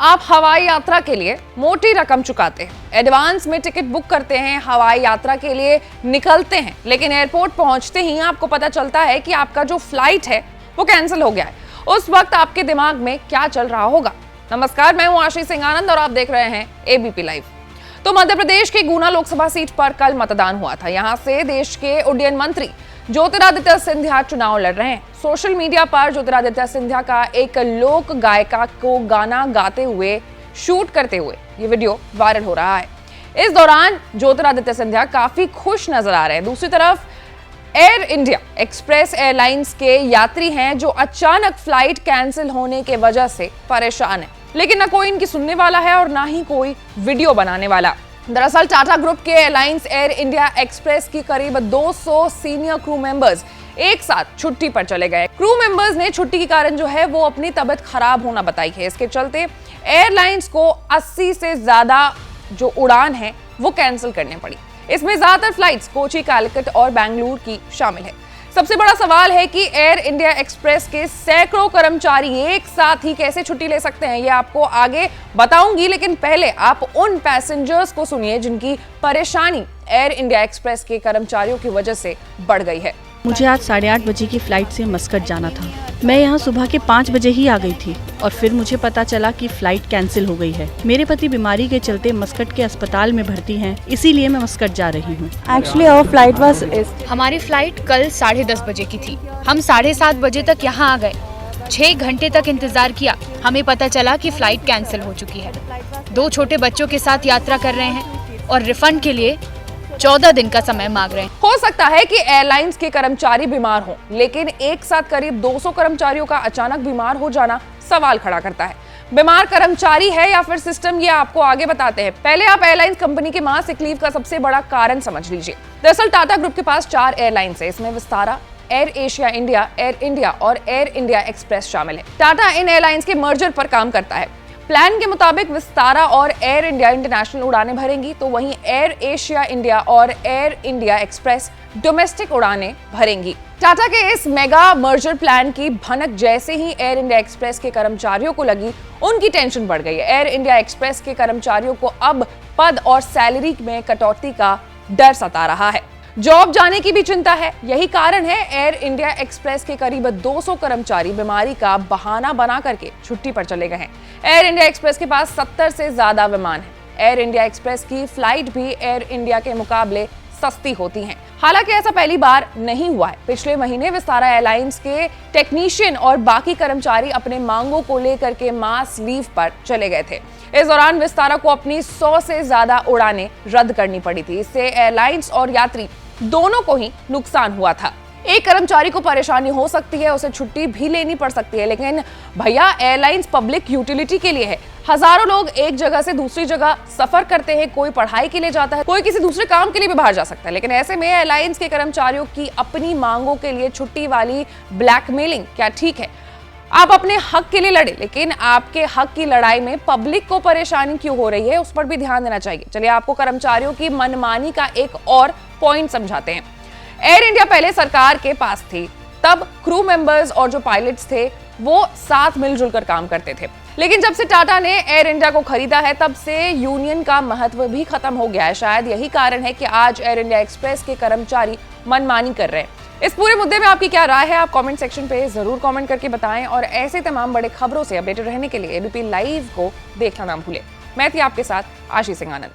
आप हवाई यात्रा के लिए मोटी रकम चुकाते हैं, एडवांस में टिकट बुक करते हैं, हवाई यात्रा के लिए निकलते हैं, लेकिन एयरपोर्ट पहुंचते ही आपको पता चलता है कि आपका जो फ्लाइट है वो कैंसिल हो गया है। उस वक्त आपके दिमाग में क्या चल रहा होगा? नमस्कार, मैं हूं आशीष सिंह आनंद और आप देख रहे हैं एबीपी लाइव। तो मध्य प्रदेश की गुना लोकसभा सीट पर कल मतदान हुआ था। यहां से देश के उड्डयन मंत्री ज्योतिरादित्य सिंधिया चुनाव लड़ रहे हैं। सोशल मीडिया पर ज्योतिरादित्य सिंधिया का एक लोक गायिका को गाना गाते हुए शूट करते हुए ये वीडियो वायरल हो रहा है। इस दौरान ज्योतिरादित्य सिंधिया काफी खुश नजर आ रहे हैं। दूसरी तरफ एयर इंडिया एक्सप्रेस एयरलाइंस के यात्री हैं जो अचानक फ्लाइट कैंसिल होने के वजह से परेशान हैं, लेकिन न कोई इनकी सुनने वाला है और ना ही कोई वीडियो बनाने वाला। दरअसल टाटा ग्रुप के एयरलाइंस एयर इंडिया एक्सप्रेस की करीब 200 सीनियर क्रू मेंबर्स एक साथ छुट्टी पर चले गए। क्रू मेंबर्स ने छुट्टी के कारण जो है वो अपनी तबीयत खराब होना बताई है। इसके चलते एयरलाइंस को 80 से ज्यादा जो उड़ान है वो कैंसिल करनी पड़ी। इसमें ज्यादातर फ्लाइट्स कोची, कैलकट और बेंगलुरु की शामिल है। सबसे बड़ा सवाल है कि एयर इंडिया एक्सप्रेस के सैकड़ों कर्मचारी एक साथ ही कैसे छुट्टी ले सकते हैं, ये आपको आगे बताऊंगी, लेकिन पहले आप उन पैसेंजर्स को सुनिए जिनकी परेशानी एयर इंडिया एक्सप्रेस के कर्मचारियों की वजह से बढ़ गई है। मुझे आज 8:30 बजे की फ्लाइट से मस्कट जाना था। मैं यहाँ सुबह के 5 बजे ही आ गई थी और फिर मुझे पता चला कि फ्लाइट कैंसिल हो गई है। मेरे पति बीमारी के चलते मस्कट के अस्पताल में भर्ती हैं, इसीलिए मैं मस्कट जा रही हूँ। एक्चुअली आवर फ्लाइट वाज हमारी फ्लाइट कल 10:30 बजे की थी। हम 7:30 बजे तक यहाँ आ गए। 6 घंटे तक इंतजार किया। हमें पता चला कि फ्लाइट कैंसिल हो चुकी है। 2 छोटे बच्चों के साथ यात्रा कर रहे हैं और रिफंड के लिए 14 दिन का समय मांग रहे हैं। हो सकता है कि एयरलाइंस के कर्मचारी बीमार हों, लेकिन एक साथ करीब 200 कर्मचारियों का अचानक बीमार हो जाना सवाल खड़ा करता है। बीमार कर्मचारी है या फिर सिस्टम, ये आपको आगे बताते हैं। पहले आप एयरलाइंस कंपनी के मां सिक लीव का सबसे बड़ा कारण समझ लीजिए। दरअसल टाटा ग्रुप के पास 4 एयरलाइंस है। इसमें Vistara, air Asia India, air India और एयर इंडिया एक्सप्रेस शामिल है। टाटा इन एयरलाइंस के मर्जर पर काम करता है। प्लान के मुताबिक विस्तारा और एयर इंडिया इंटरनेशनल उड़ानें भरेंगी, तो वहीं एयर एशिया इंडिया और एयर इंडिया एक्सप्रेस डोमेस्टिक उड़ानें भरेंगी। टाटा के इस मेगा मर्जर प्लान की भनक जैसे ही एयर इंडिया एक्सप्रेस के कर्मचारियों को लगी, उनकी टेंशन बढ़ गई। एयर इंडिया एक्सप्रेस के कर्मचारियों को अब पद और सैलरी में कटौती का डर सता रहा है। जॉब जाने की भी चिंता है। यही कारण है एयर इंडिया एक्सप्रेस के करीब 200 कर्मचारी बीमारी का बहाना बना करके छुट्टी पर चले गए हैं। एयर इंडिया एक्सप्रेस के पास 70 से ज्यादा विमान हैं। एयर इंडिया एक्सप्रेस की फ्लाइट भी एयर इंडिया के मुकाबले सस्ती होती हैं। हालांकि ऐसा पहली बार नहीं हुआ है। पिछले महीने विस्तारा एयरलाइंस के टेक्नीशियन और बाकी कर्मचारी अपने मांगों को लेकर के मास लीव पर चले गए थे। इस दौरान विस्तारा को अपनी 100 से ज्यादा उड़ानें रद्द करनी पड़ी थी। इससे एयरलाइंस और यात्री दोनों को ही नुकसान हुआ था। एक कर्मचारी को परेशानी हो सकती है, उसे छुट्टी भी लेनी पड़ सकती है, लेकिन भैया एयरलाइंस पब्लिक यूटिलिटी के लिए है। हजारों लोग एक जगह से दूसरी जगह सफर करते हैं, कोई पढ़ाई के लिए जाता है, कोई किसी दूसरे काम के लिए भी बाहर जा सकता है। लेकिन ऐसे में एयरलाइंस के कर्मचारियों की अपनी मांगों के लिए छुट्टी वाली ब्लैकमेलिंग क्या ठीक है? आप अपने हक के लिए लड़े, लेकिन आपके हक की लड़ाई में पब्लिक को परेशानी क्यों हो रही है, उस पर भी ध्यान देना चाहिए। चलिए आपको कर्मचारियों की मनमानी का एक और पॉइंट समझाते हैं। एयर इंडिया पहले सरकार के पास थी, तब क्रू मेंबर्स और जो पायलट्स थे वो साथ मिलजुल कर काम करते थे। लेकिन जब से टाटा ने एयर इंडिया को खरीदा है, तब से यूनियन का महत्व भी खत्म हो गया है। शायद यही कारण है कि आज एयर इंडिया एक्सप्रेस के कर्मचारी मनमानी कर रहे हैं। इस पूरे मुद्दे में आपकी क्या राय है, आप कमेंट सेक्शन पे जरूर कमेंट करके बताएं और ऐसे तमाम बड़े खबरों से अपडेटेड रहने के लिए एबीपी लाइव को देखना ना भूलें। मैं थी आपके साथ आशीष सिंह आनंद।